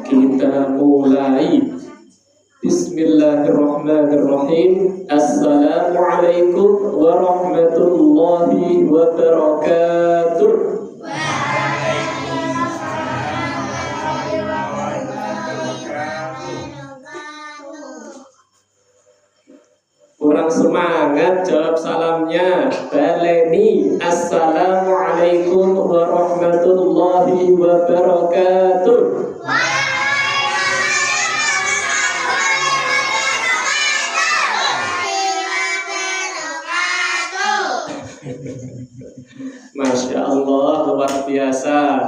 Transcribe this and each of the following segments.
Kita mulai. Bismillahirrahmanirrahim. Assalamualaikum warahmatullahi wabarakatuh. Kurang semangat jawab salamnya. Baleni. Assalamualaikum warahmatullahi wabarakatuh. Masya Allah, luar biasa.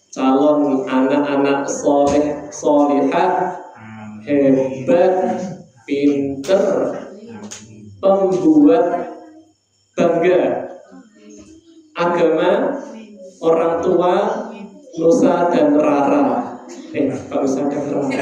Calon anak-anak soleh, solihah, hebat, pinter, pembuat bangga agama, orang tua, nusa dan rara. Nusa dan rara.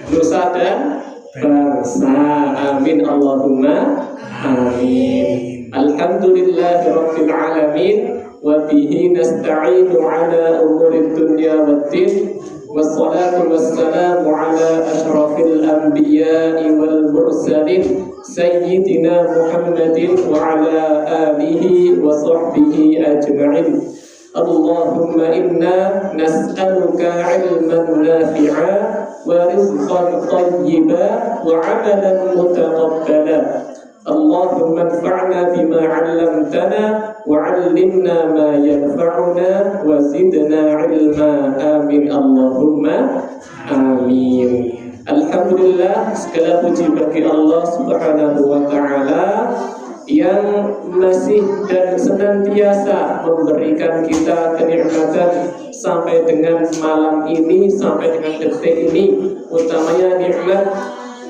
Nusa dan bangsa. Amin Allahumma amin. Alhamdulillahi Rabbil Alamin. Wa bihi nasta'inu ala umurid dunya waddin. Wassalatu wassalamu ala ashrafil anbiya'i wal mursalin Sayyidina Muhammadin wa ala alihi wa sahbihi ajma'in. Allahumma inna nas'aluka ilman nafi'a wa rizqan tayyiba wa amalan mutaqabbala. Allahumma anfa'na bima 'allamtana wa 'allimna ma yanfa'una wa zidna 'ilma. Amin Allahumma amin. Alhamdulillah, segala puji bagi Allah Subhanahu wa taala yang masih dan senantiasa memberikan kita kenikmatan sampai dengan malam ini, sampai dengan detik ini, utamanya nikmat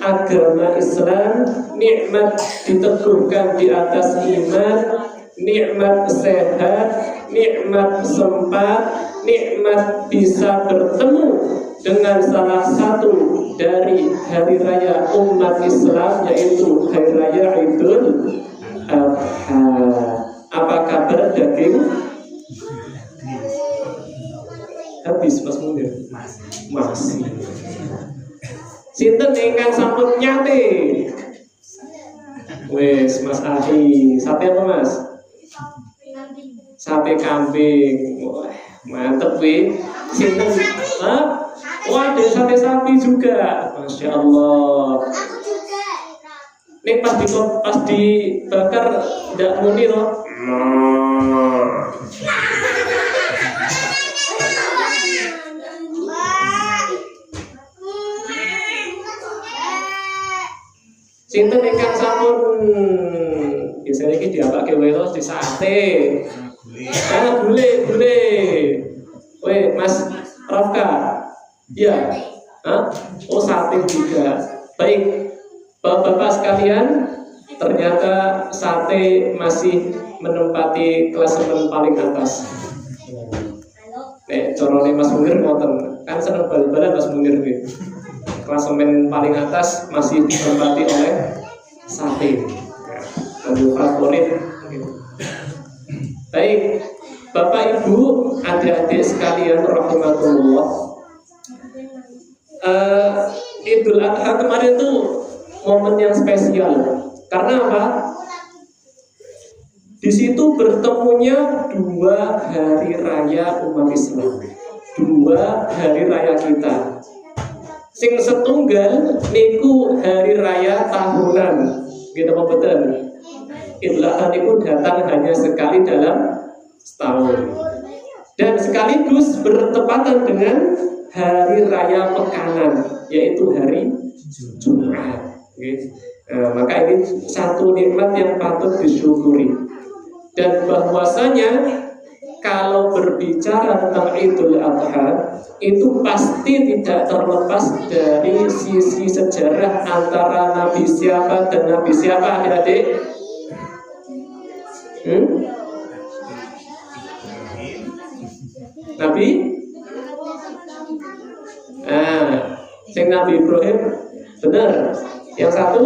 agama Islam, nikmat diteguhkan di atas iman, nikmat sehat, nikmat sempat, nikmat bisa bertemu dengan salah satu dari hari raya umat Islam, yaitu hari raya Idul Adha. Apa kabar daging? Habis Mas Munir? Masih. Sinten ingkang sampun nyate? Wes Mas Ahi, sate apa Mas? Sate kambing. Wah, mantep wi. Sinten? Hah? Wah, ada sate sapi juga. Masya Allah. Nih pas dibakar tidak muni loh. Sinten ingkang sampun biasanya iki diapake welos di sate. Gule. Weh, Mas Rafka. Ya. Hah? Oh, sate juga. Baik. Bapak-bapak sekalian, ternyata sate masih menempati klasemen paling atas. Corone Mas Munir ngoten. Kan seneng bal-balan Mas Munir iki. Klasemen paling atas masih ditempati oleh sate. Menu favorit. Baik, Bapak Ibu, adik-adik sekalian rahimakumullah. Idul Adha kemarin itu momen yang spesial. Karena apa? Di situ bertemunya dua hari raya umat Islam, dua hari raya kita. Sing setunggal niku hari raya tahunan, gitu apa betul? Idul Adha niku datang hanya sekali dalam setahun, dan sekaligus bertepatan dengan hari raya pekanan, yaitu hari Jumat. Maka ini satu nikmat yang patut disyukuri. Dan bahwasanya kalau berbicara tentang Idul Adha itu pasti tidak terlepas dari sisi sejarah antara Nabi siapa dan Nabi siapa, adik-adik? Nabi? Sing Nabi Ibrahim benar. Yang satu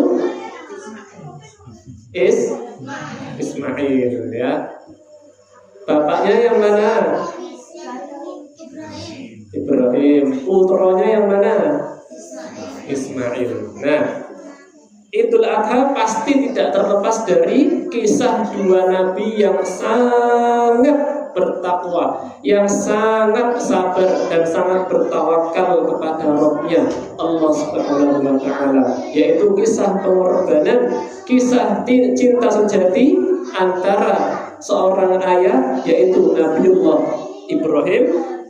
Ismail ya. Bapaknya yang mana? Ibrahim. Putranya yang mana? Ismail. Nah, Idul Adha pasti tidak terlepas dari kisah dua nabi yang sangat bertakwa, yang sangat sabar dan sangat bertawakal kepada Rabb-Nya Allah Subhanahu wa taala, yaitu kisah pengorbanan, kisah cinta sejati antara seorang ayah yaitu Nabiullah Ibrahim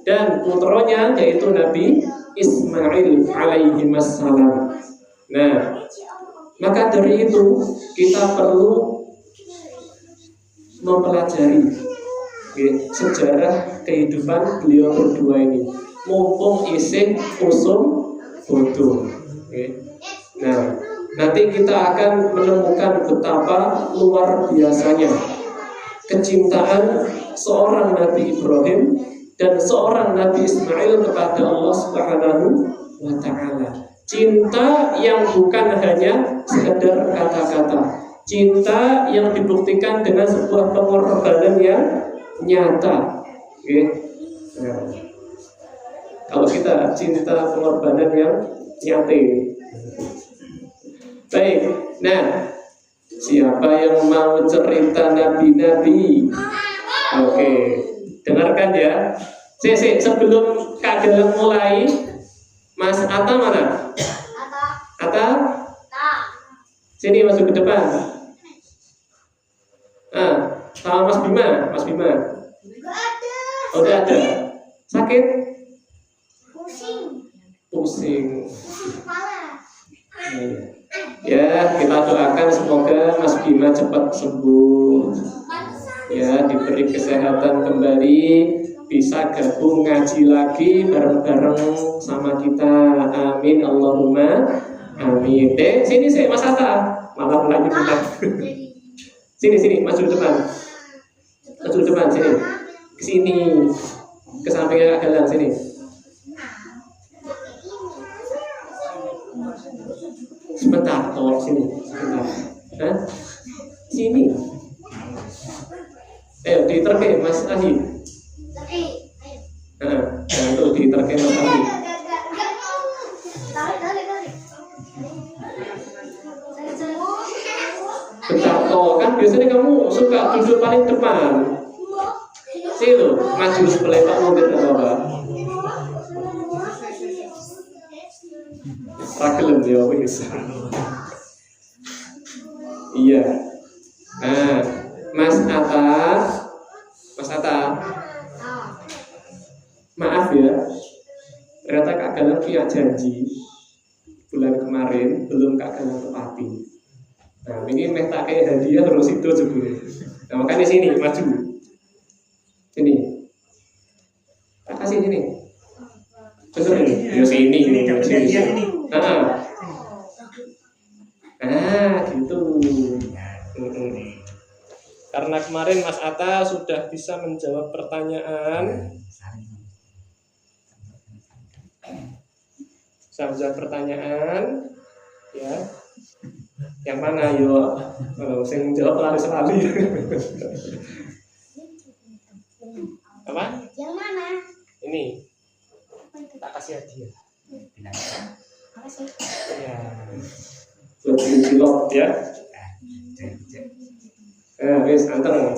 dan putranya yaitu Nabi Ismail alaihi wassalam. Nah, maka dari itu kita perlu mempelajari sejarah kehidupan beliau berdua ini, mumpung isih usum bodoh. Nah, nanti kita akan menemukan betapa luar biasanya kecintaan seorang Nabi Ibrahim dan seorang Nabi Ismail kepada Allah Subhanahu wa taala. Cinta yang bukan hanya sekedar kata-kata, cinta yang dibuktikan dengan sebuah pengorbanan yang nyata. Nah, kalau kita cinta pengorbanan yang nyata. Baik, nah, siapa yang mau cerita nabi-nabi? Oke, dengarkan ya. Sebelum Kak Galang mulai, Mas Atta mana? Atta? Sini masuk ke depan. Sama Mas Bima. Oh, udah ada. Sakit? Pusing kepala. Ya, kita doakan semoga Mas Bima cepat sembuh. Ya, diberi kesehatan kembali, bisa gabung ngaji lagi bareng-bareng sama kita. Amin Allahumma amin. Sini Mas Atta. Malah lagi bentar. Sini maju depan. Sini. Kesini. Ke sampingnya Kak Galang sini. Sebentar, tolong sini. Sebentar. Sini. Ayo diterke Mas Ahi. Tuh diterke Mas Ahi. Bentar, kan biasanya kamu suka duduk paling depan. Sini loh, maju sebelah Pak Mundir apa? Ragelem ya wis. Iya. Nah, Mas Atta. Maaf ya. Ternyata Kak Galang punya janji bulan kemarin belum Kak Galang tepati. Nah, ini meh tak kayak hadiah terus itu juga. Nah, makanya sini maju. Sini. Tak kasih sini. Bener ini. Ya sini. Gitu. Karena kemarin Mas Atta sudah bisa menjawab pertanyaan. Ya. Yang mana yo? Saya menjawab lari-lari. Apa? Yang mana? Ini. Tak kasih hadiah. Makasih. Ya. Lebih cilok ya. Wis anter.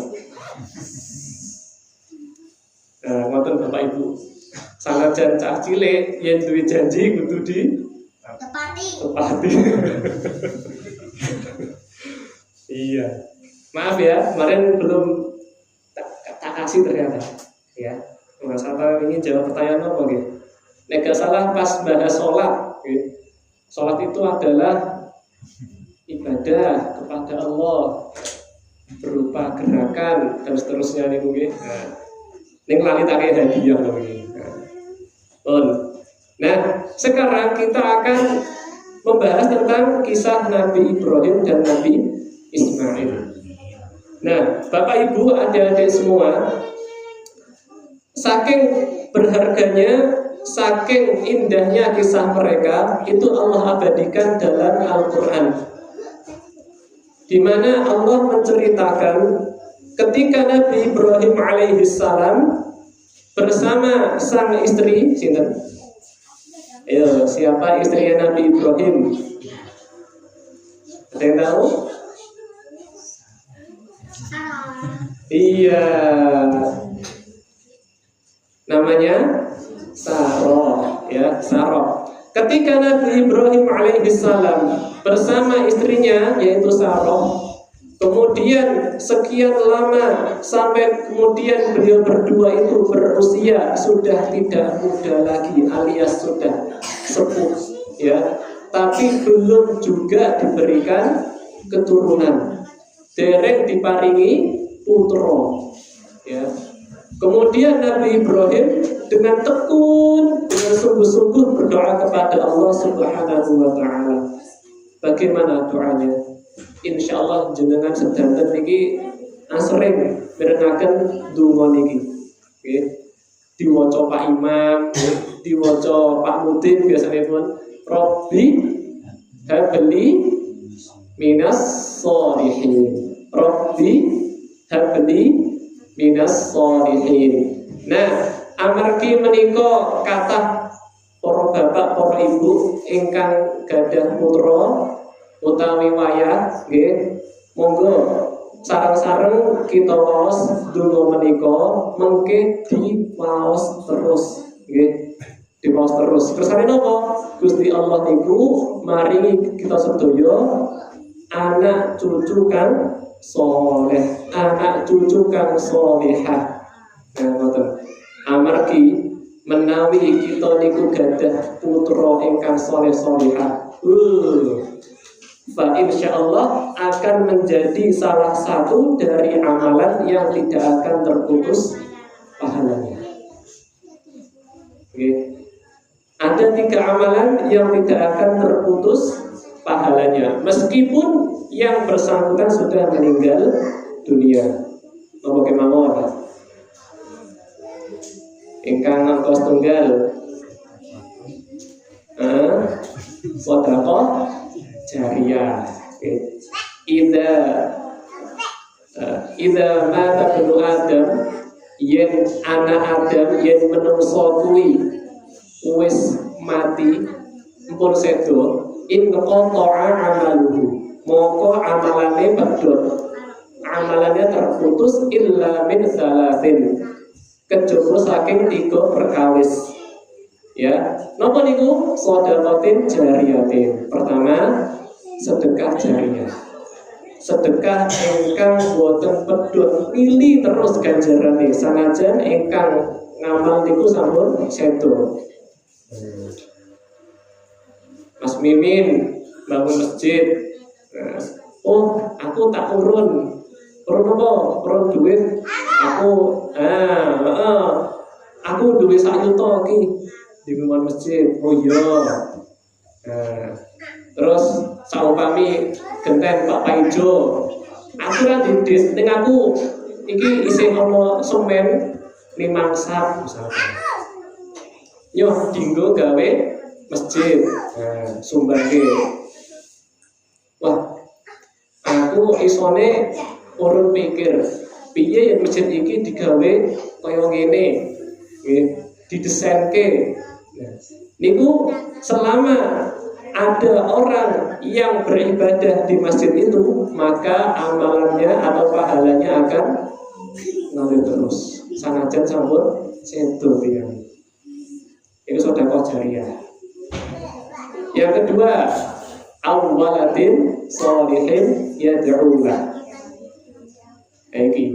Ngoten Bapak Ibu. Sanajan cah cilik yen duwe janji kudu tepati. Iya. Maaf ya, kemarin belum tak kasih ternyata. Ya. Mas Atta ini jawab pertanyaan apa nggih? Nek gak salah pas bahas sholat, sholat itu adalah ibadah kepada Allah berupa gerakan dan seterusnya nih mungkin. Nah, Ning lali tak hadiah lho iki. Nah, sekarang kita akan membahas tentang kisah Nabi Ibrahim dan Nabi Ismail. Nah, Bapak Ibu, adik-adik semua, saking berharganya, saking indahnya kisah mereka, itu Allah abadikan dalam Al-Quran, di mana Allah menceritakan ketika Nabi Ibrahim alaihissalam bersama sang istri, siapa istrinya Nabi Ibrahim? Ada yang tahu? Iya, namanya Sarah, ya, Sarah. Ketika Nabi Ibrahim alaihissalam bersama istrinya yaitu Sarah, kemudian sekian lama sampai kemudian beliau berdua itu berusia sudah tidak muda lagi, alias sudah sepuh, ya, tapi belum juga diberikan keturunan, dereng diparingi putra, ya. Kemudian Nabi Ibrahim dengan tekun, dengan sungguh-sungguh berdoa kepada Allah Subhanahu wa Ta'ala. Bagaimana doanya? Insya Allah jenengan sedanten niki asring mirengaken donga niki. Nggih. Diwaca Pak Imam, diwaca Pak Mudin biasanipun Robbi habli minas sholihin. Robbi habli minas sholihin. Nah, amargi menika kathah para bapak, para ibu ingkang gadah putra utawi wayah, nggih, monggo sareng-sareng kita waos donga menika mengke diwaos terus, nggih. Diwaos terus. Kersane napa? Gusti Allah niku maringi kita sedaya anak cucu kang soleh, anak cucu kang solehah. Nah, ngoten. Amargi menawi kita niku gadah putra ingkang soleh-solehah, fa insyaallah akan menjadi salah satu dari amalan yang tidak akan terputus pahalanya. Okay. Ada 3 amalan yang tidak akan terputus pahalanya, meskipun yang bersangkutan sudah meninggal dunia. Apa kemauan? Ingkang ngangkos tunggal, sedekah jariyah. Idza mata ibnu Adam, yen anak Adam, yen menungso kuwi wis mati mpun sedo, in qata'a amaluhu, moko amalane badhe, amalannya terputus illa min salasin, kejaba saking 3 perkawis. Ya, napa niku? Sedekatin jariyatin. Pertama, sedekah jariyah. Sedekah ingkang boten pedhot pilih terus ganjarane, sanajan ingkang ngamal niku sampun sedo. Mas Mimin bangun masjid. Oh, aku tak urun. Urun apa? Urun duit. Aku duwe 1 juta iki di bangun masjid. Oh iya. Terus saupami genten Pak Paijo. Aku ra didit ning aku iki isih ana semen 5 sak misalkan. Yo dinggo gawe masjid. Sumbangke. Wah, aku isone urun pikir piye yen masjid iki digawe kaya ngene, nggih, didesainke. Niku selama ada orang yang beribadah di masjid itu, maka amalannya atau pahalanya akan ngalir terus. Sanajan sampun sedo tiyang. Itu sedekah jariyah. Yang kedua, awwalatin sholihin yad'ulah. Iki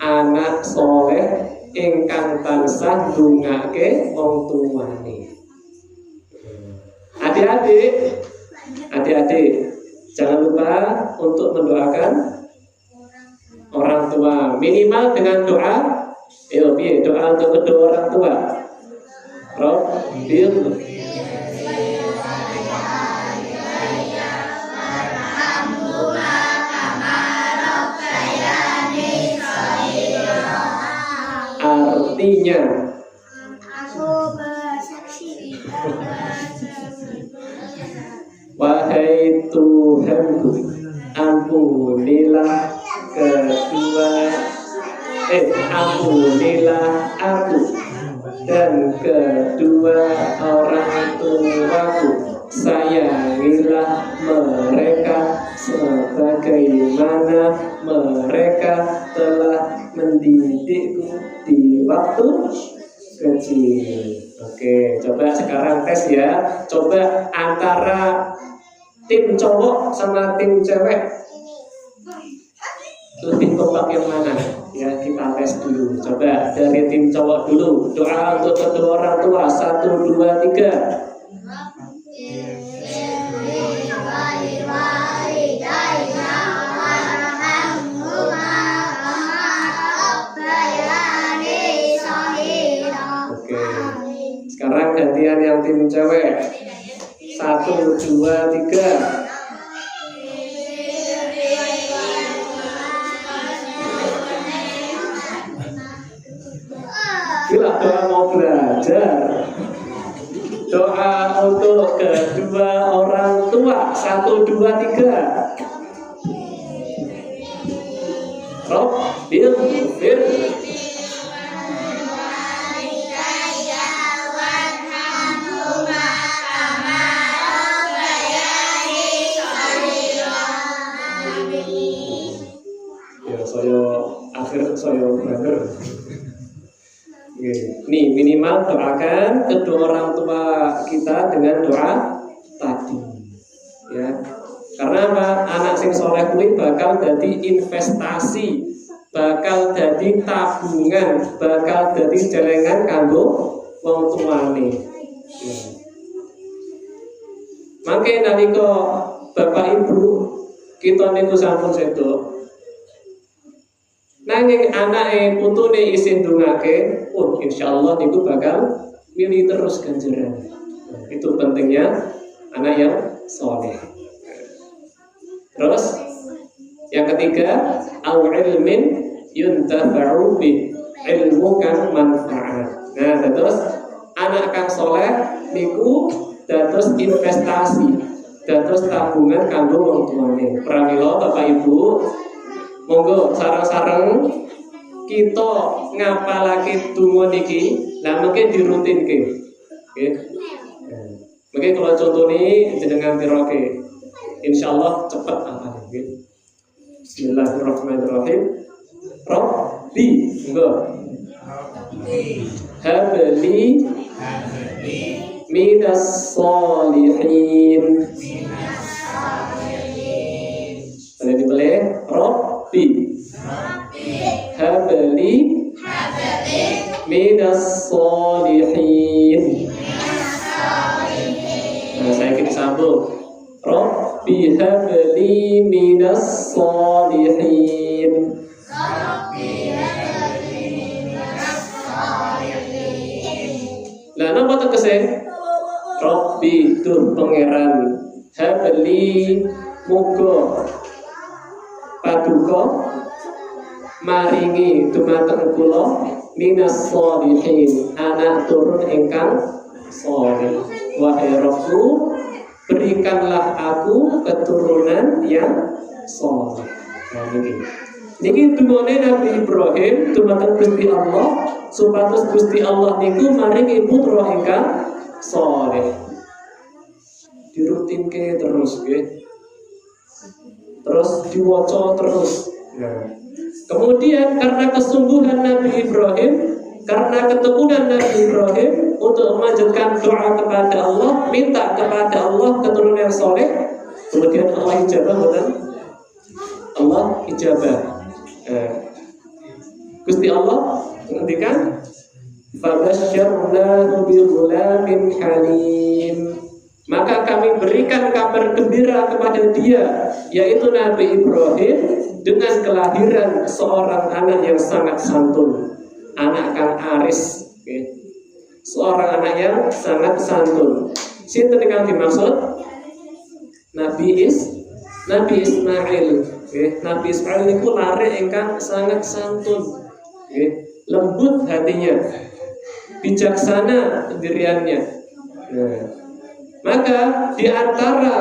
anak soleh ingkang tansah ndongake wong tuane. Adik-adik, jangan lupa untuk mendoakan orang tua, minimal dengan doa Doa untuk kedua orang tua. Rabbil artinya Aku bersaksi wahai Tuhanku, ampunilah aku dan kedua orang tuaku, sayangilah mereka sebagaimana mereka telah mendidikku di waktu kecil. Oke, coba sekarang tes ya. Coba antara tim cowok sama tim cewek, lebih kompak yang mana? Ya, kita tes dulu. Coba dari tim cowok dulu. Doa untuk kedua orang tua. 1, 2, 3. Oke. Sekarang gantian yang tim cewek. 1, 2, 3. Bila doa mau belajar, doa untuk kedua orang tua. 1, 2, 3. Rabbil fir saya brother. Nih, minimal doakan kedua orang tua kita dengan doa tadi. Ya. Karena apa? Anak sing soleh kuwi bakal jadi investasi, bakal jadi tabungan, bakal jadi jelengan kanggo wong tuane. Ya. Mangke nalika Bapak Ibu kita niku sampun sedo, nanging anake putune isin ndongake, insyaallah niku bakal milih terus ganjaran. Nah, itu pentingnya anak yang soleh. Terus yang ketiga, au ilmin yuntafa'u bih, ilmu kang manfaat. Nah, terus anak kang soleh niku dados investasi, dados tabungan kanggo wong tuane. Pramila Bapak Ibu, monggo sareng-sareng kita ngapalake donga niki, lah mengke dirutinke. Nggih. Mengke kalau contone jenengan tiroke, insyaallah cepet hafal nggih. Bismillahirrahmanirrahim. Rabbi, monggo. Habli minas solihin. Boleh dipelih. Rabbi habli minas solihin. Nah, saya ingin sambung. Rabbi habli minas solihin. Lah napa tegese? Rabbi tur pangeran, habli muga paduka maringi dumateng kula minas sholihin, anak turun ingkang sholih. Wahai Rabbku, berikanlah aku keturunan yang sholih. Nah niki dungane Nabi Ibrahim dumateng Gusti Allah, supados Gusti Allah niku maringi putra ingkang sholih. Dirutinke terus nggih. Terus diwaca terus. Nah, kemudian karena kesungguhan Nabi Ibrahim, karena ketekunan Nabi Ibrahim untuk memanjatkan doa kepada Allah, minta kepada Allah keturunan yang soleh, kemudian Allah ijabah, betul? Allah ijabah. Gusti Allah menghentikan, fabasyarnahu bighulamin halim. Maka kami berikan kabar gembira kepada dia, yaitu Nabi Ibrahim, dengan kelahiran seorang anak yang sangat santun. anak Kang Aris, seorang anak yang sangat santun. Sinten ingkang dimaksud? Nabi Ismail. Nabi Ismail niku lare ingkang sangat santun, lembut hatinya, bijaksana pendiriannya. Maka di antara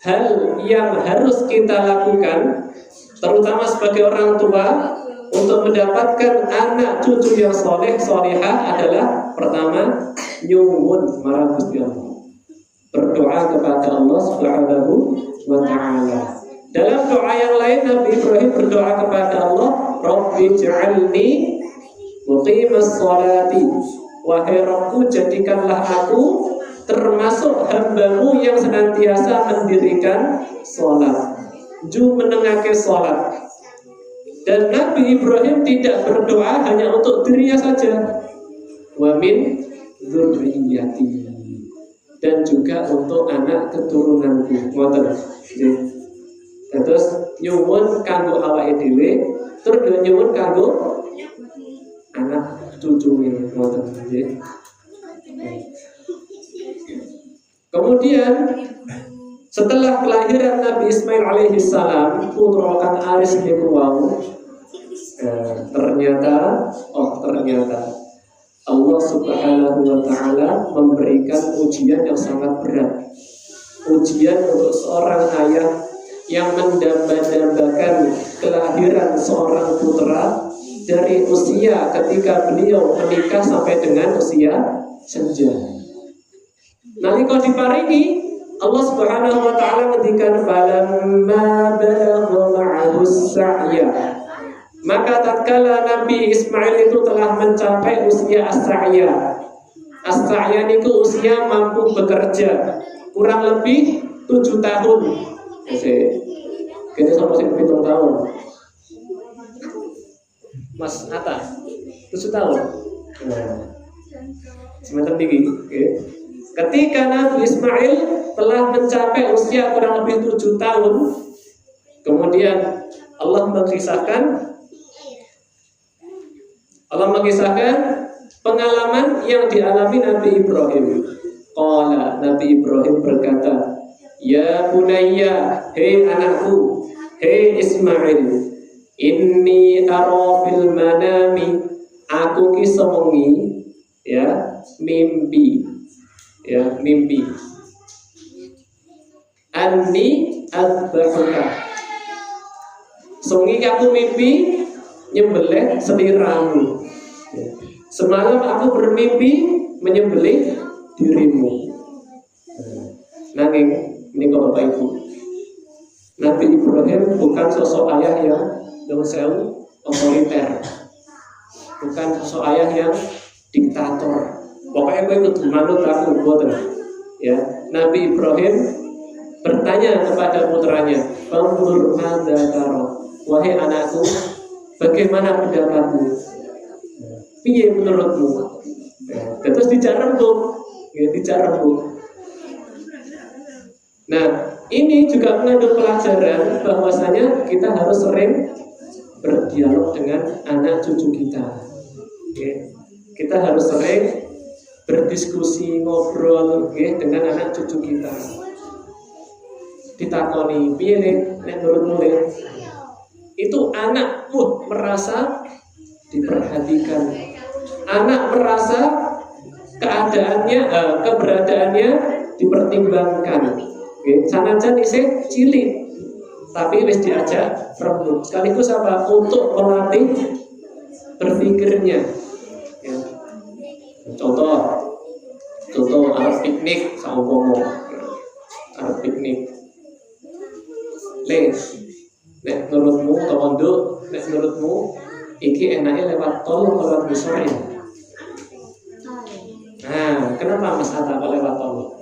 hal yang harus kita lakukan, terutama sebagai orang tua, untuk mendapatkan anak cucu yang soleh solehah adalah pertama nyuwun marang Gusti Allah, berdoa kepada Allah Subhanahu wa Ta'ala. Dalam doa yang lain Nabi Ibrahim berdoa kepada Allah, Rabbi ja'alni muqimas sholati, wahai Rabbku jadikanlah aku termasuk hambamu yang senantiasa mendirikan sholat, menengahkan sholat. Dan Nabi Ibrahim tidak berdoa hanya untuk dirinya saja, wa min dzurriyyati, dan juga untuk anak keturunanku. Ngoten. Terus nyuwun kanggo awake dhewe, terus nyuwun kanggo anak cucunya. Ngoten. Kemudian setelah kelahiran Nabi Ismail alaihi salam, putra Kang Aris niku wau, ternyata Allah Subhanahu wa Ta'ala memberikan ujian yang sangat berat. Ujian untuk seorang ayah yang mendamba-dambakan kelahiran seorang putra dari usia ketika beliau menikah sampai dengan usia senja. Nalika diparingi Allah Subhanahu wa Ta'ala ngendikan falamma balagha ma'ahu sa'ya, maka tatkala Nabi Ismail itu telah mencapai usia as-sa'ya. As-sa'ya niku usia mampu bekerja kurang lebih 7 tahun. Kene sampai 7 tahun. Mas Atta 7 tahun. Semeter tinggi, Ketika Nabi Ismail telah mencapai usia kurang lebih 7 tahun, kemudian Allah mengisahkan pengalaman yang dialami Nabi Ibrahim. Qala, Nabi Ibrahim berkata, ya bunayya, hei anakku, hei Ismail, inni ara fil manami, aku ki sewengi, mimpi. Anni adbahuka, sewengi aku mimpi nyembelih seliramu. Semalam aku bermimpi menyembelih dirimu. Nanging ini kalau Bapak Ibu, Nabi Ibrahim bukan sosok ayah yang otoriter, bukan sosok ayah yang diktator. Pokoknya gue ikut manut aku buatan. Nabi Ibrahim bertanya kepada putranya, "Fanzur madza tara?" Wahai anakku, bagaimana pendapatmu? Piye menurutmu? Terus dicarembuk. Nah, ini juga mengandung pelajaran bahwasanya kita harus sering berdialog dengan anak cucu kita. Kita harus sering berdiskusi, ngobrol dengan anak cucu kita. Ditakoni, piye nek menurutmu itu anak merasa diperhatikan, anak merasa keberadaannya dipertimbangkan. Sanajan isih cilik, tapi wis diajak rembug. Sekaligus apa? Untuk melatih berpikirnya. Contoh arep piknik saumpama. Arep piknik. Nek menurutmu tondo, nek menurutmu iki enaknya lewat tol atau lewat busway? Nah, kenapa Mas Atta kok lewat tol?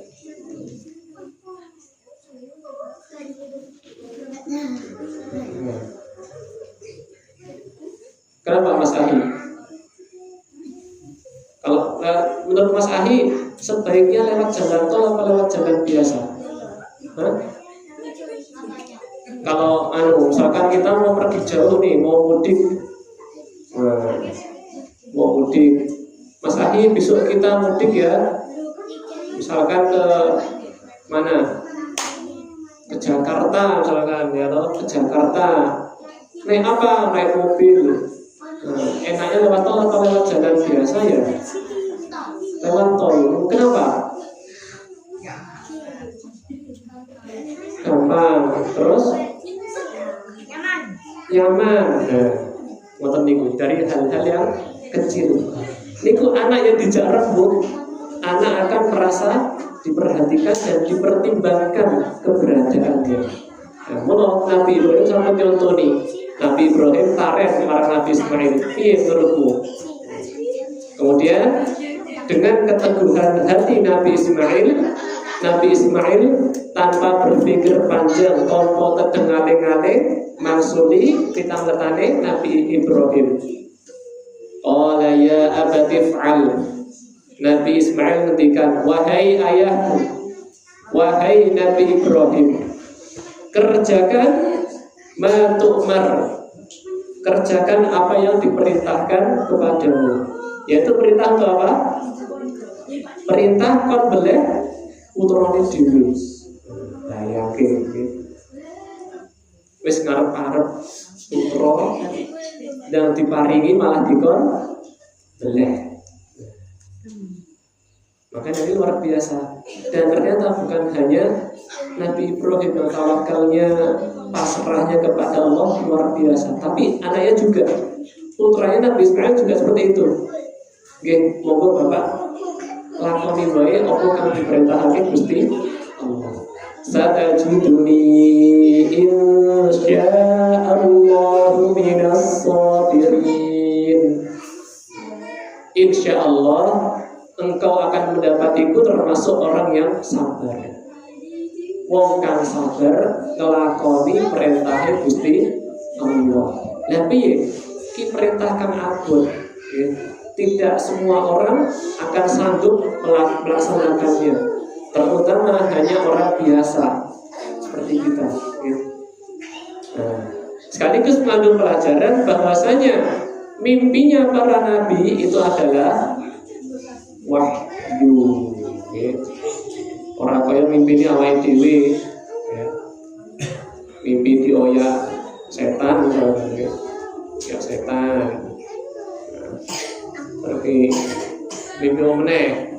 Kenapa Mas Ahi? Kalau menurut Mas Ahi sebaiknya lewat jalan tol atau lewat jalan biasa? Kalau misalkan kita mau pergi jauh nih, mau mudik, mau mudik. Mas Ahi, besok kita mudik ya. Misalkan ke mana? Ke Jakarta misalkan ya, atau ke Jakarta. Naik apa? Naik mobil. Nah, enaknya lewat tol atau lewat jalan biasa ya? Lewat tol. Kenapa? Gampang. Terus? Nyaman. Nah, ngoten niku dari hal-hal yang kecil. Niku anak yang dijak rembug, anak akan merasa diperhatikan dan dipertimbangkan keberadaannya. Nah, mulai Nabi Ibrahim sampai nyontoni. Nabi Ibrahim tarik marang Nabi Ismail. Piye menurutmu? Kemudian dengan keteguhan hati Nabi Ismail tanpa berpikir panjang, tanpa tedeng-aling-aling, mangsuli pitangletane Nabi Ibrahim. Qala ya abati fa'al. Nabi Ismail ngendikan, wahai ayahku, wahai Nabi Ibrahim, kerjakan ma tu'mar, kerjakan apa yang diperintahkan kepadamu. Yaitu perintah itu apa? Perintah kon beleh putrane dhewe. Lah yakin iki. Wis ngarep-arep putra dan diparingi malah dikon beleh. Makanya ini luar biasa. Dan ternyata bukan hanya Nabi Ibrahim yang tawakalnya, pasrahnya kepada Allah luar biasa, tapi anaknya juga, putranya Nabi Ismail juga seperti itu. Oke, monggo Bapak lakoni wae apa kang diperintahake Gusti Allah. Satajiduni insyaallahu minas sabirin. Insyaallah engkau akan mendapatiku termasuk orang yang sabar. Wong kang sabar ngelakoni perintahnya Gusti Allah. Lah piye? Ki perintah kang abot. Tidak semua orang akan sanggup melaksanakannya. Terutama hanya orang biasa seperti kita. Nah, sekaligus mengandung pelajaran bahwasanya mimpinya para nabi itu adalah wahyu. Orang kaya mimpi awake dhewe, mimpi dioyak setan, ya setan. Tapi mimpi meneh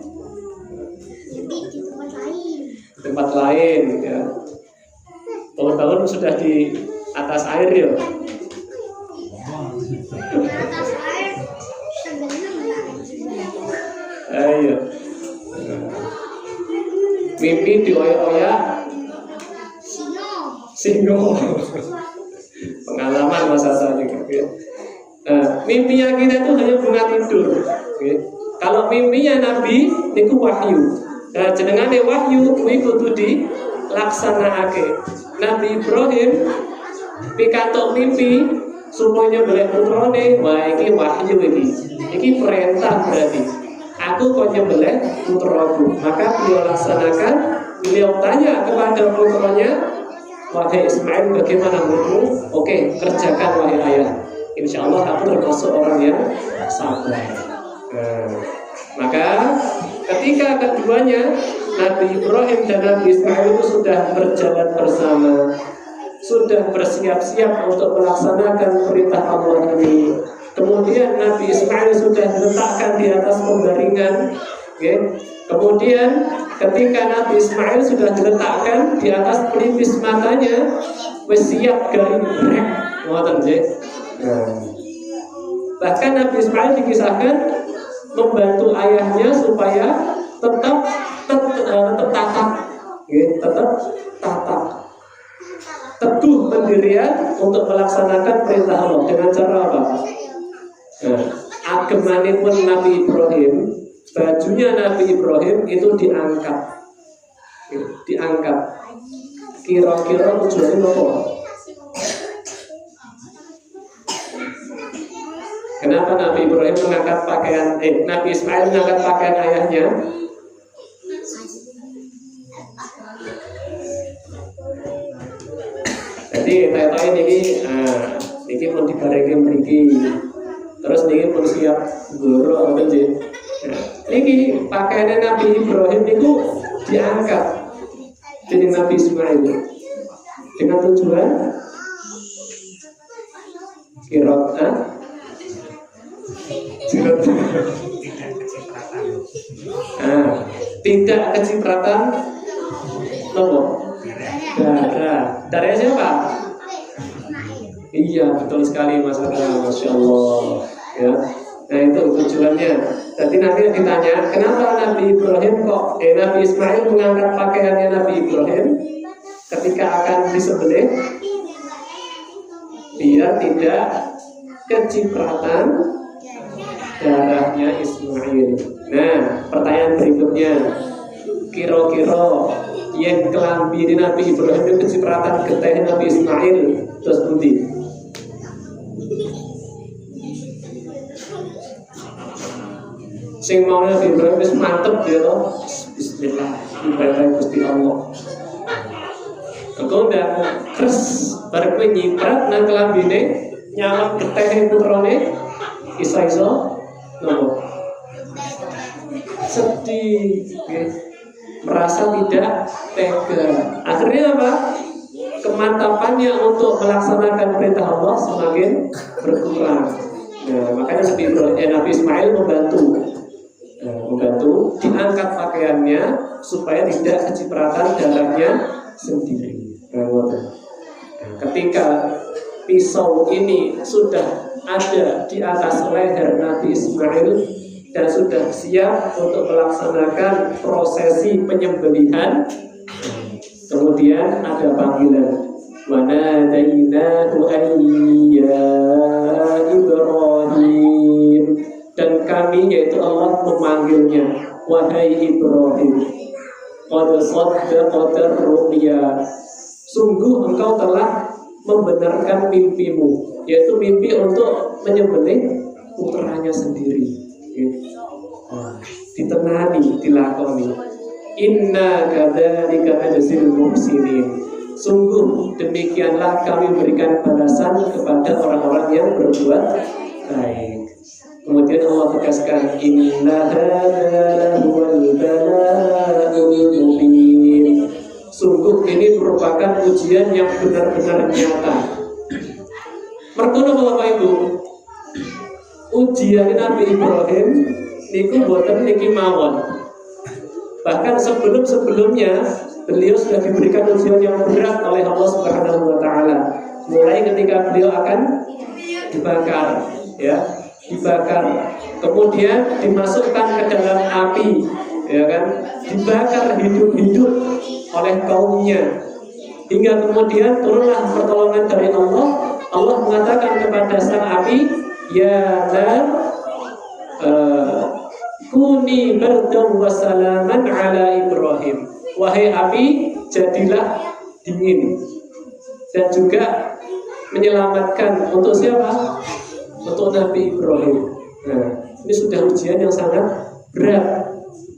tempat lain, ya. Tahun-tahun sudah di atas air ya. Atas air Ayo. Mimpi dioyak-oyak singo. Pengalaman masa tadi. Nah, mimpinya kita itu hanya bunga tidur. Kalau mimpinya Nabi niku wahyu. Nah, jenengane wahyu kuwi kudu dilaksanakake. Nabi Ibrahim pikantuk mimpi supaya golek putrane, wah iki wahyu iki. Iki perintah berarti. Aku kok nyembelih putraku. Maka beliau laksanakan. Beliau tanya kepada putranya, wahai Ismail, bagaimana menurutmu? Oke, kerjakan wahai ayah. Insya Allah aku termasuk orang yang sabar. Maka ketika keduanya Nabi Ibrahim dan Nabi Ismail itu sudah berjalan bersama, sudah bersiap-siap untuk melaksanakan perintah Allah ini. Kemudian Nabi Ismail sudah diletakkan di atas pembaringan. Kemudian ketika Nabi Ismail sudah diletakkan di atas pelipis matanya, siap garing brek, ngoten nggih. Bahkan Nabi Ismail dikisahkan membantu ayahnya supaya tetap tatak, teguh pendirian untuk melaksanakan perintah Allah. Dengan cara apa? Agemanipun Nabi Ibrahim, bajunya Nabi Ibrahim itu diangkat. Kira-kira tujuannya apa? Kenapa Nabi Ibrahim mengangkat pakaian Nabi Ismail mengangkat pakaian ayahnya? Jadi tahu ini pun dibarengke mriki. Terus ini pun siap guru atau je. Ini pakaiannya Nabi Ibrahim itu diangkat jadi Nabi Ismail dengan tujuan tidak kecipratan darah siapa? Iya betul sekali Mas Adra, Masya Allah ya. Nah itu tujuannya. Jadi nanti ditanya kenapa Nabi Ibrahim Nabi Ismail mengangkat pakaiannya Nabi Ibrahim ketika akan disembelih biar tidak kecipratan darahnya Ismail. Nah pertanyaan berikutnya, kira-kira yang kelambi di Nabi Ibrahim itu kecipratan getih Nabi Ismail terus budi. Sing mau Nabi Ibrahim wis mantep ya toh. Bismillah, ibadah Gusti Allah. Engko ndak terus bareng kowe nyiprat nang kelambine nyawat getih putrane iso-iso nopo? Sedih, merasa tidak tega. Akhirnya apa? Kemantapannya untuk melaksanakan perintah Allah semakin berkurang. Nah, makanya Nabi Ismail membantu diangkat pakaiannya supaya tidak kecipratan darahnya sendiri. Nah, ketika pisau ini sudah ada di atas leher Nabi Ismail dan sudah siap untuk melaksanakan prosesi penyembelihan, kemudian ada panggilan, wa nadainahu ya Ibrahim, dan kami yaitu Allah memanggilnya, wahai Ibrahim, qad saddaqta ru'ya, sungguh engkau telah membenarkan mimpimu, yaitu mimpi untuk menyembelih putranya sendiri. Ditenani, dilakoni. Inna kadzalika najzil muhsinin. Sungguh demikianlah kami berikan balasan kepada orang-orang yang berbuat baik. Kemudian Allah tegaskan, inna hadzal bala'ul mubin. Sungguh ini merupakan ujian yang benar-benar nyata. Mertono Bapak Ibu, ujian Nabi Ibrahim niku boten niki mawon. Bahkan sebelum-sebelumnya beliau sudah diberikan ujian yang berat oleh Allah Subhanahu wa taala. Mulai ketika beliau akan dibakar, ya, dibakar. Kemudian dimasukkan ke dalam api, ya kan? Dibakar hidup-hidup oleh kaumnya. Hingga kemudian turunlah pertolongan dari Allah. Allah mengatakan kepada sang api, ya nar kuni bardan wa salaman ala Ibrahim. Wahai api, jadilah dingin dan juga menyelamatkan untuk siapa? Untuk Nabi Ibrahim. Nah, ini sudah ujian yang sangat berat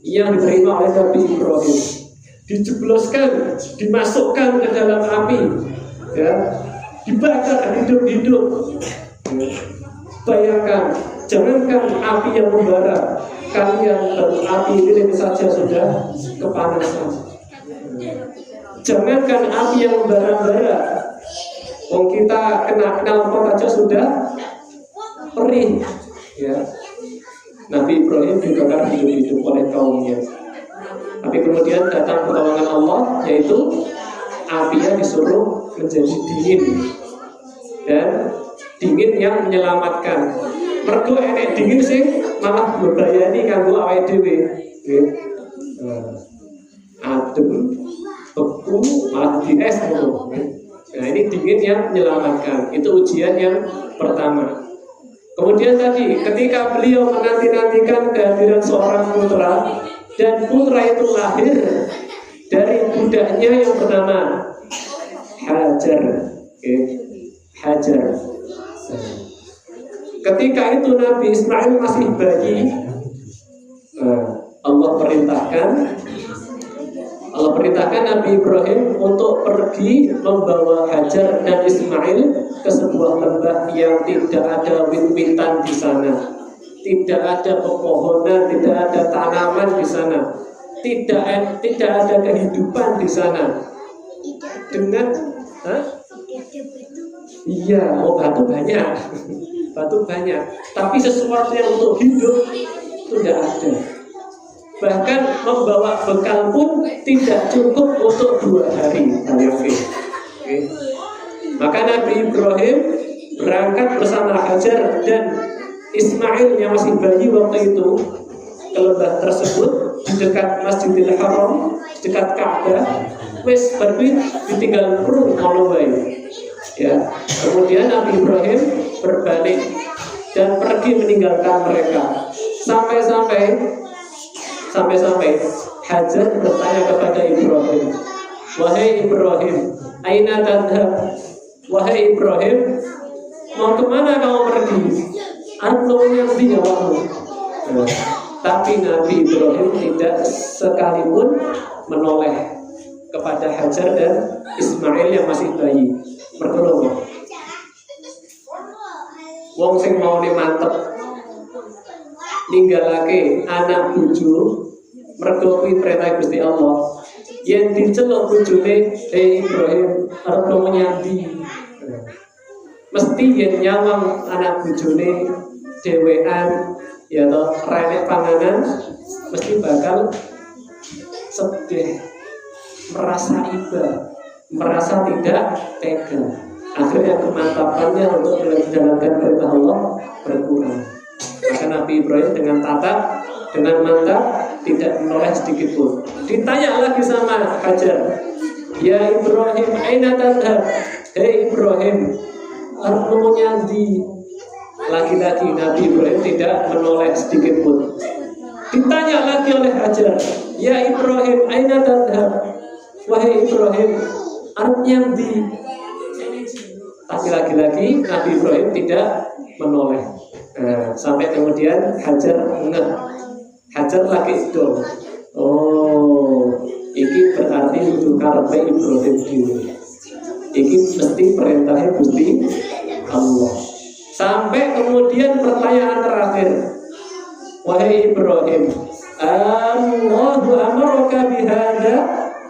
yang diterima oleh Nabi Ibrahim. Dijebloskan, dimasukkan ke dalam api, ya, dibakar hidup-hidup. Bayangkan, jangankan api yang membara, kalian baru api ini saja sudah kepanasan. Jangankan api yang membara-bara, kita kena knalpot aja sudah perih. Ya. Nabi Ibrahim dibakar hidup-hidup oleh kaumnya. Tapi kemudian datang pertolongan Allah, yaitu apinya disuruh menjadi dingin, dan dingin yang menyelamatkan. Mergo enek dingin sih malah bebayani kanggo awake dhewe. Adem, beku, malah di es ngono. Nah, ini dingin yang menyelamatkan. Itu ujian yang pertama. Kemudian tadi ketika beliau menanti-nantikan kehadiran seorang putra, dan putra itu lahir dari budaknya yang bernama Hajar. Hajar. Ketika itu Nabi Ismail masih bayi, Allah perintahkan Nabi Ibrahim untuk pergi membawa Hajar dan Ismail ke sebuah lembah yang tidak ada wit-witan di sana. tidak ada pepohonan, tidak ada tanaman di sana, tidak ada kehidupan di sana. Dengan iya, batu banyak, batu banyak, tapi sesuatu yang untuk hidup itu tidak ada. Bahkan membawa bekal pun tidak cukup untuk 2 hari. Okay. Maka Nabi Ibrahim berangkat bersama Hajar dan Ismail yang masih bayi waktu itu ke lembah tersebut di dekat Masjidil Haram, dekat Ka'bah. Wes pergi ditinggal perlu ngono wae. Ya. Kemudian Nabi Ibrahim berbalik dan pergi meninggalkan mereka. Sampai-sampai Hajar bertanya kepada Ibrahim, "Wahai Ibrahim, aina tadhhab?" Wahai Ibrahim, mau kemana kamu pergi? Artinya dia Tapi Nabi Ibrahim tidak sekalipun menoleh kepada Hajar dan Ismail yang masih bayi. Mergo wong sing mau mantep ninggalake anak bojo mergo kuwi perintah Gusti Allah. Yen diceluk bojone, Ibrahim arep nyambi. Mesti yen nyawang anak bojone dhewean ya toh renek panganan mesti bakal sedih, merasa iba, merasa tidak tega. Akhirnya kemantapannya untuk menjalankan perintah Allah berkurang. Maka Nabi Ibrahim dengan tatap, dengan mantap, tidak menoleh sedikit pun. Ditanya lagi sama Hajar, "Ya Ibrahim, aina tadhhab?" Hei Ibrahim, arep nyandi. Lagi-lagi Nabi Ibrahim tidak menoleh sedikit pun. Ditanya lagi oleh Hajar, "Ya Ibrahim, aina tadhhab?" Wahai Ibrahim, arep nyandi. Tapi lagi-lagi Nabi Ibrahim tidak menoleh. Sampai kemudian Hajar ngeh. Hajar lagi dong. Oh, ini berarti itu karepe Ibrahim dhewe. Ini mesti perintahnya Gusti Allah. Sampai kemudian pertanyaan terakhir, "Wahai Ibrahim, Allahu amaraka bihada?"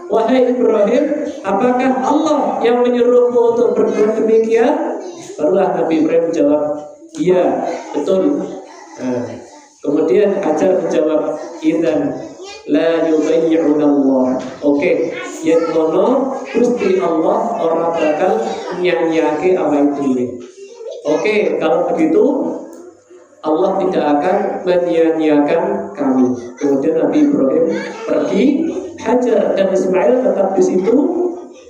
Wahai Ibrahim, apakah Allah yang menyuruhmu untuk berbuat demikian? Barulah Nabi Ibrahim menjawab, "Iya, betul." Kemudian Hajar menjawab, "Idzan la yubayyi'una Allah." Oke, yen ngono Gusti Allah ora bakal nyanyiake awake dhewe. Oke, kalau begitu Allah tidak akan menyia-nyiakan kami. Kemudian Nabi Ibrahim pergi, Hajar dan Ismail tetap di situ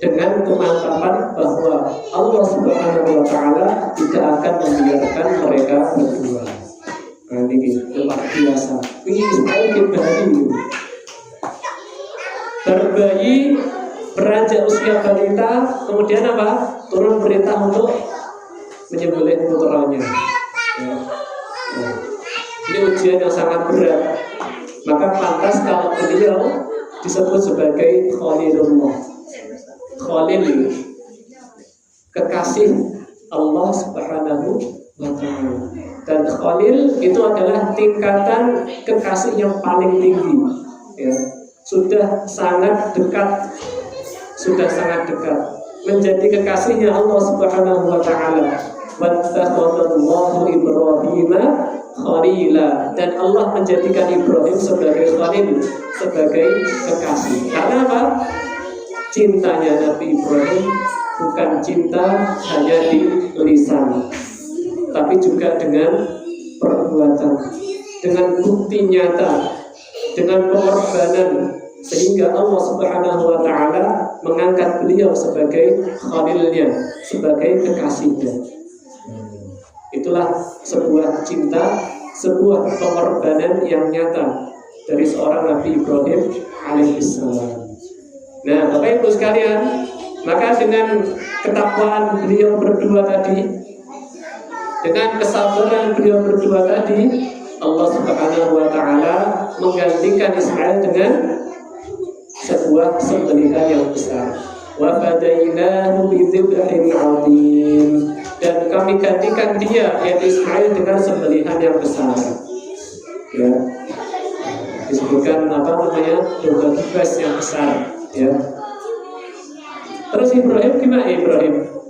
dengan kemantapan bahwa Allah Subhanahu wa Ta'ala tidak akan membiarkan mereka berdua. Nah, ini luar biasa. Ini Ismail berbayi, beranjak usia balita, kemudian apa? Turun perintah untuk menyembelih putranya. Ini ujian yang sangat berat. Maka pantas kalau beliau disebut sebagai Khalilullah. Khalil, kekasih Allah Subhanahu wa Ta'ala. Dan Khalil itu adalah tingkatan kekasih yang paling tinggi. Ya, sudah sangat dekat, menjadi kekasihnya Allah Subhanahu wa Ta'ala. Wattakhadallahu Ibrahima khalila, dan Allah menjadikan Ibrahim sebagai khalil, sebagai kekasih. Karena apa? Cintanya Nabi Ibrahim bukan cinta hanya di lisan, tapi juga dengan perbuatan, dengan bukti nyata, dengan pengorbanan, sehingga Allah Subhanahu wa Ta'ala mengangkat beliau sebagai khalilnya, sebagai kekasihnya. Itulah sebuah cinta, sebuah pengorbanan yang nyata dari seorang Nabi Ibrahim alaihissalam. Nah, Bapak Ibu sekalian, maka dengan ketakwaan beliau berdua tadi, dengan kesabaran beliau berdua tadi, Allah Subhanahu wa Ta'ala menggantikan Ismail dengan sebuah sembelihan yang besar. Wa fadainahu bidzibhin 'adzim, dan kami gantikan dia, yaitu Ismail, dengan sembelihan yang besar. ya. Disebutkan apa namanya domba kibas yang besar, ya. Terus Ibrahim gimana?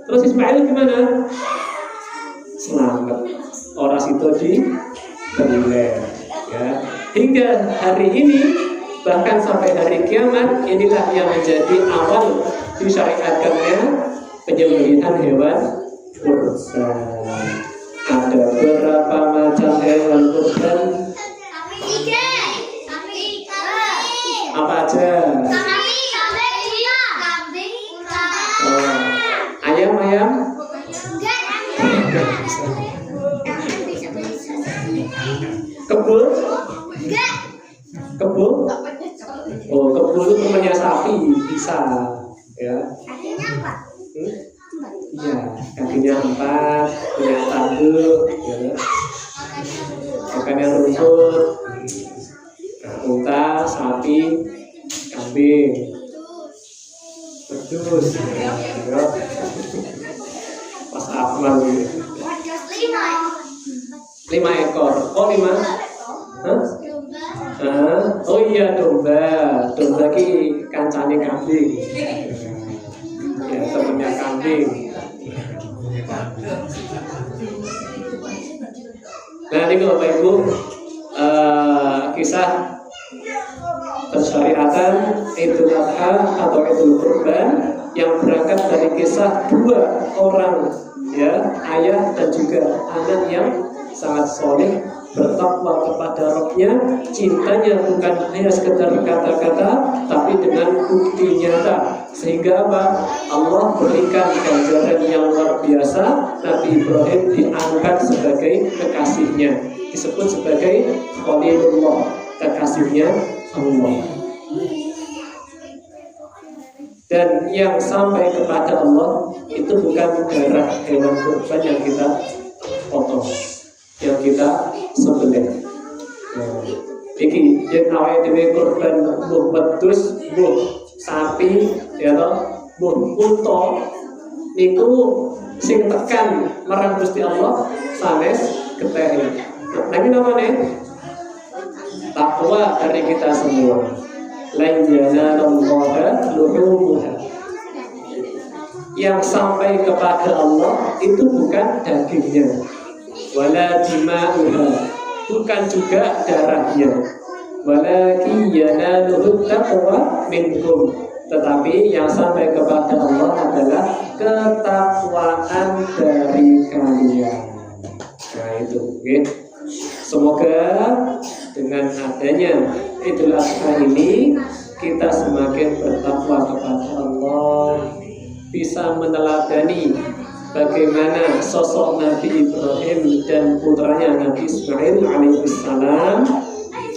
Terus Ismail gimana? Selamat. Orang situ di Beleh, ya. Hingga hari ini, bahkan sampai hari kiamat, inilah yang menjadi awal disyariatkannya penyembelihan hewan kurban. Ada berapa macam hewan kurban? Apa aja? Ayam? Kebul? Kebul? Oh, kebul itu temannya sapi, bisa, ya. Iya, kakinya 4, punya tanduk, ya. Makannya rumput, unta, sapi, kambing, pedus, ya. Pas Akmal gitu. 5 ekor. Oh 5? Hah? Oh iya domba. Domba ki kancane kambing. Ya temennya kambing. Nah ini Bapak Ibu, kisah persyariatan Idul Adha atau Idul Kurban yang berangkat dari kisah 2 orang, ya, ayah dan juga anak yang sangat soleh, bertakwa kepada Rabb-nya, cintanya bukan hanya sekedar kata-kata, tapi dengan bukti nyata. Sehingga apa? Allah berikan ganjaran yang luar biasa. Nabi Ibrahim diangkat sebagai kekasihnya, disebut sebagai Khalilullah, kekasihnya Allah. Dan yang sampai kepada Allah itu bukan darah hewan kurban yang kita potong, yang kita sembelih. Iki yang awake dhewe kurban mbuh wedhus, mbuh sapi, ya toh, mbuh unta niku sing tekan marang Gusti Allah sanes getih. Nah iki namanya takwa dari kita semua. Lan yanalallaha luhumuha. Yang sampai kepada Allah itu bukan dagingnya, wala dima'uha, bukan juga darahnya, walakin yanaluhu taqwa minkum, tetapi yang sampai kepada Allah adalah ketakwaan dari kalian. Nah itu, okay. Semoga dengan adanya Idul Adha ini kita semakin bertakwa kepada Allah, bisa meneladani bagaimana sosok Nabi Ibrahim dan putranya Nabi Ismail alaihissalam,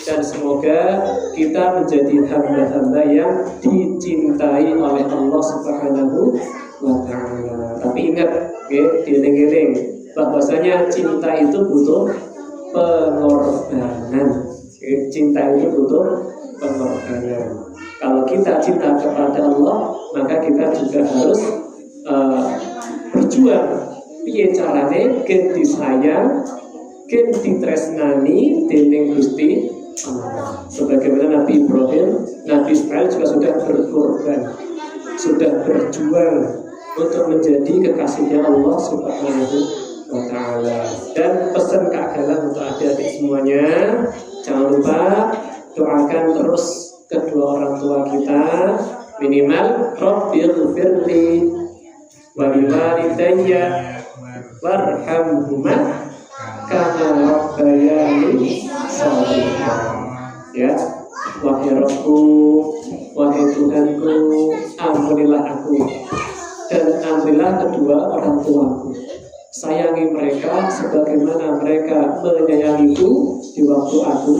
dan semoga kita menjadi hamba-hamba yang dicintai oleh Allah Subhanahu wa Ta'ala. Tapi ingat, dieling-eling bahwasanya cinta itu butuh pengorbanan. Cinta itu butuh pengorbanan. Kalau kita cinta kepada Allah, maka kita juga harus berjuang. Piye carane gen disayang, gen ditresnani dening Gusti Allah. Sebagaimana Nabi Ibrahim, Nabi Ismail juga sudah berkorban, sudah berjuang untuk menjadi kekasihnya Allah Subhanahu wa Ta'ala. Dan pesan keagamaan untuk adik-adik semuanya, jangan lupa doakan terus kedua orang tua kita, minimal Rabbighfirli wa liwalidayya warhamhuma kama rabbayani shalihan. Ya, wahai Rabbku, wahai Tuhanku, ampunilah aku dan ampunilah kedua orang tuaku. Sayangi mereka sebagaimana mereka menyayangiku di waktu aku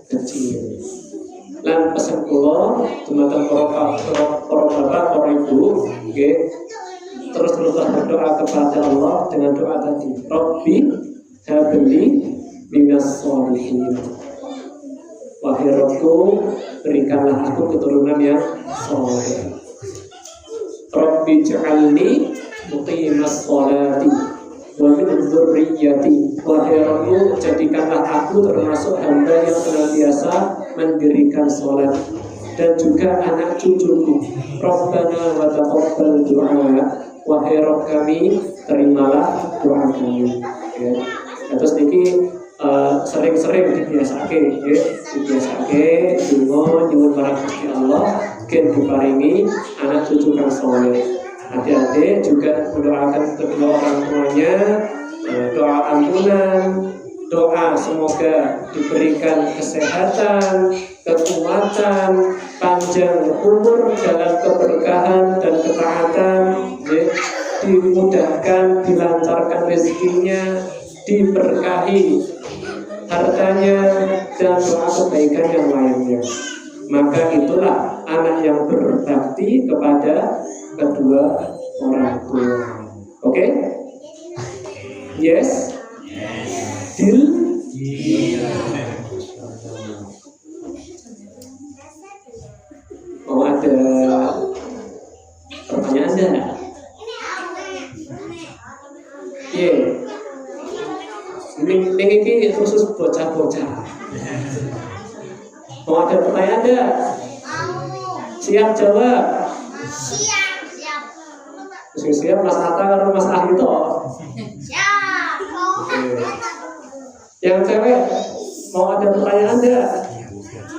kecil. Lan pesan kula dumateng para bapak, para ibu, nggih, terus-teruslah berdoa kepada Allah dengan doa tadi, Rabbi habli minas sholihin. Wahai Rabbku, berikanlah aku keturunan yang saleh. Rabbi ja'alni muqimas sholati wa min dzurriyyati, wahai Rabbku jadikanlah aku termasuk hamba yang senantiasa mendirikan sholat dan juga anak cucuku. Rabbana wa taqabbal du'a, wahai Rabb kami terimalah doa kami. Ya. Terus niki sering-sering dibiasake, ya, dibiasake donga nyuwun marang Gusti Allah gen diparingi anak cucu kang saleh. Adik-adik juga mendoakan kedua orang tuanya, doa ampunan, doa semoga diberikan kesehatan, kekuatan, panjang umur dalam keberkahan dan ketaatan, ya, dimudahkan, dilancarkan rezekinya, diberkahi hartanya, dan doa kebaikan yang lainnya. Maka itulah anak yang berbakti kepada kedua orang tua. Oke? Yes? Deal? Mau ada pertanyaan enggak? Iya. Ini khusus bocah-bocah. Mau ada pertanyaan enggak? Siap jawab? Siap Mas Atta atau Mas Ahito? Siap. Yang cewek mau ada pertanyaan enggak?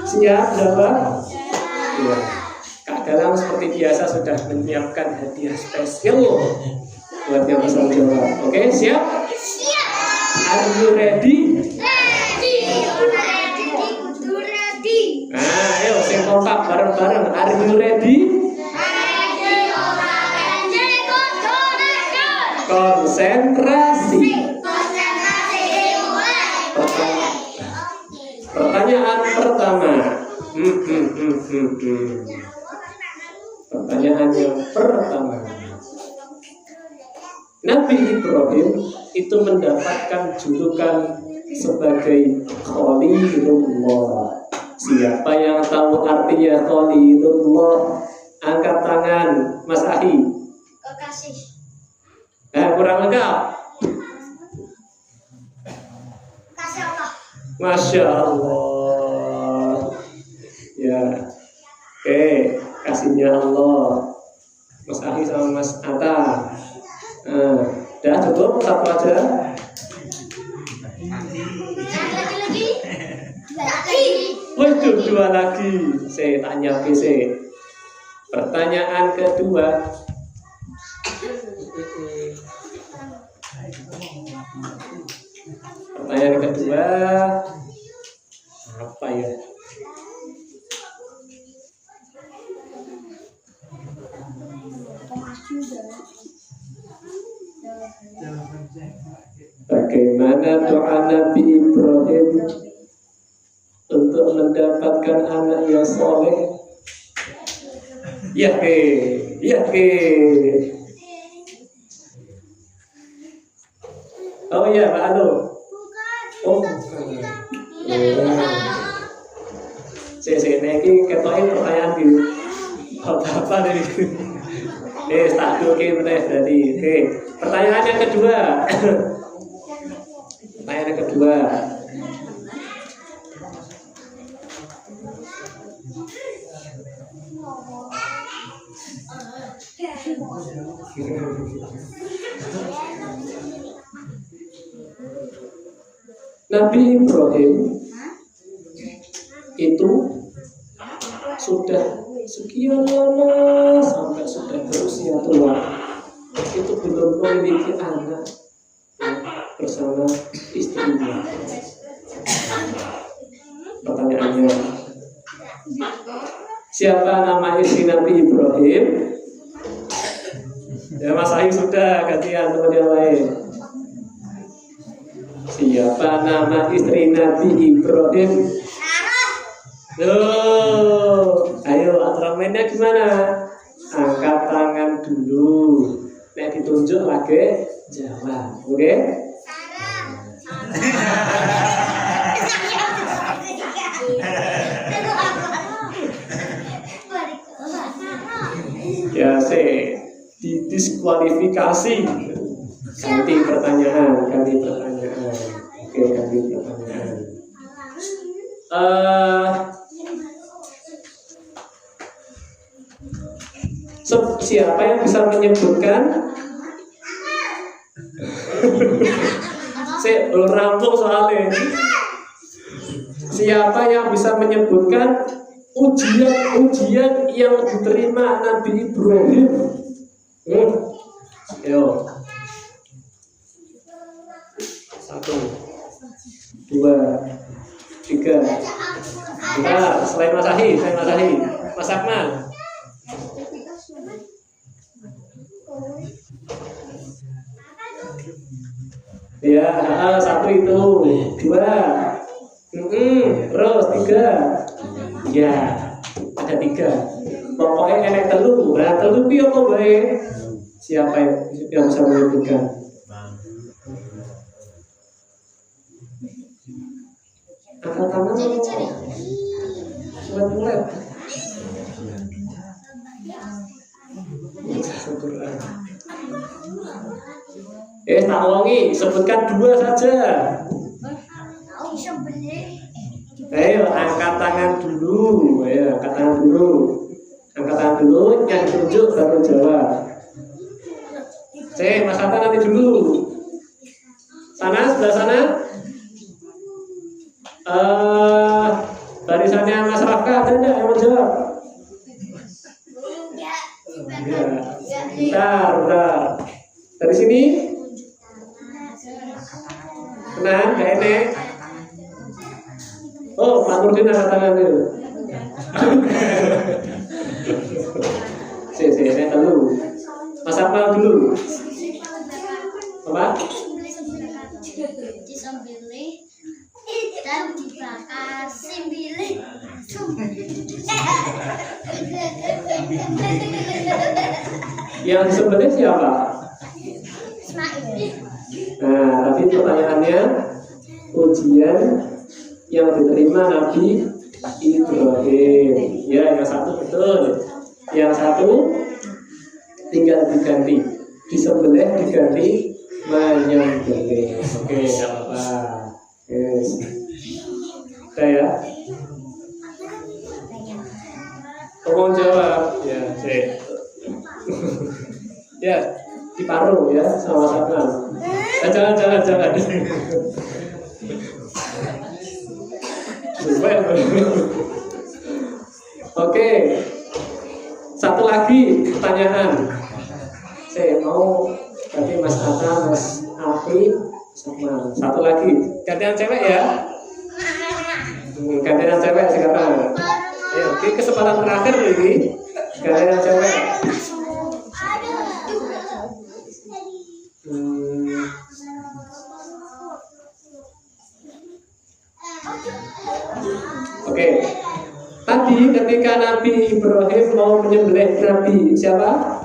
Siap jawab? Iya. Kak Galang seperti biasa sudah menyiapkan hadiah spesial buat yang bisa menjawab. Oke, siap? Siap. Are you ready? Ready. Ready. Nah, ayo sing kompak bareng-bareng. Are you ready? Konsentrasi. Pertanyaan pertama. Pertanyaan yang pertama. Nabi Ibrahim itu mendapatkan julukan sebagai Khalilullah. Siapa yang tahu artinya Khalilullah? Angkat tangan, Mas Ahi. Kekasih. Kurang lengkap. Kasih Allah. Masya Allah. Ya. Oke, kasihnya Allah. Mas Ahi sama Mas Atta. Udah cukup satu aja. Lagi. Waduh, dua lagi. Saya tanya PC. Pertanyaan kedua. Pertanyaan kedua apa ya? Bagaimana doa Nabi Ibrahim untuk mendapatkan anak yang soleh? Ya Oh ya, Pak Anu. Oh, bukan. Saya ini ketokin pertanyaan di apa dari? Tak doke meneh berarti. Oke, pertanyaan yang kedua. Pertanyaan yang kedua. Nabi Ibrahim itu sudah sekian lama sampai sudah berusia tua itu belum memiliki anak bersama istrinya. Pertanyaannya, siapa nama istri Nabi Ibrahim? Ya Mas Ayu sudah, gantian teman yang lain. Siapa nama istri Nabi Ibrahim? Ayo atramennya gimana? Angkat tangan dulu. Nek ditunjuk lagi jawab, oke? Ya didiskualifikasi Ganti pertanyaan. Oke, ganti pertanyaan. Siapa yang bisa menyebutkan? Saya belum rampung soalnya. Siapa yang bisa menyebutkan ujian yang diterima Nabi Ibrahim? Ayo. 1, 2, 3. Bentar, selain Mas Ahi, Mas Akmal. Ya, 1 itu, 2, terus 3. Ya, ada 3. Pokoknya enek telu, telu piye apa bae? Siapa yang bisa menyebutkan? Angkat tangan. Mulai. Tak wongi, sebutkan 2 saja. Ayo, angkat tangan dulu. Angkat tangan dulu, yang ditunjuk baru jawab. Mas Hatta nanti dulu. Sana, sebelah sana. Barisannya Mas Rafka ada enggak yang mau jawab? Bentar. Dari sini. Tenang, gak enek. Oh, Pak Nurdin angkat tangan dulu. Saya dulu. Mas Akmal dulu. Apa? Disembelih dan dibakar simbilih. Yang disembelih siapa? Nah, tapi pertanyaannya ujian yang diterima Nabi Ibrahim. Ya, yang 1 betul. Yang 1 tinggal diganti. Disembelih diganti menyembelih. Oke, enggak apa-apa. Yes. Oke ya. Tolong jawab. Ya, sih. Ya, diparuh ya sama-sama. Jangan. Oke. 1 lagi pertanyaan. Saya mau ganti Mas Atta, Mas Afi, sama 1 lagi. Gantian cewek ya. Gantian cewek sekarang. Ayo, ini kesempatan terakhir ini. Gantian cewek. Oke. Tadi ketika Nabi Ibrahim mau menyembelih Nabi siapa?